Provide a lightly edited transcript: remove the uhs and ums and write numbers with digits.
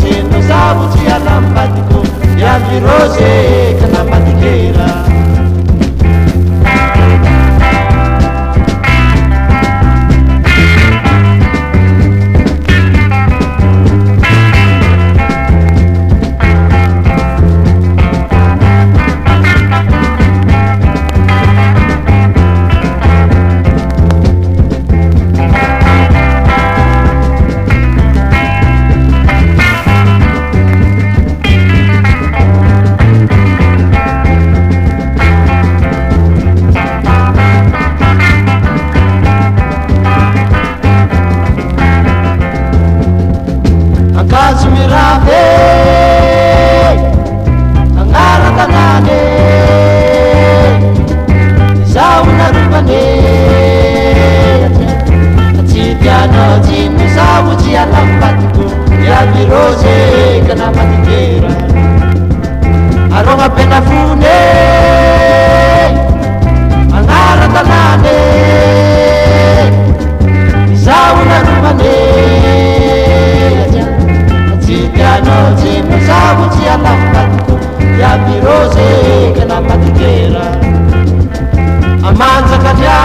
zeno zavotry alamibadiko iambirose kana madikera Mirave angara tanane zauna rupane atipiano jimu zavuji alambatiku ya virose kana matikera aronga pena fune angara tanane zauna rupane piano jimu zavuji alambatiku ya virose kana matikera amanza katia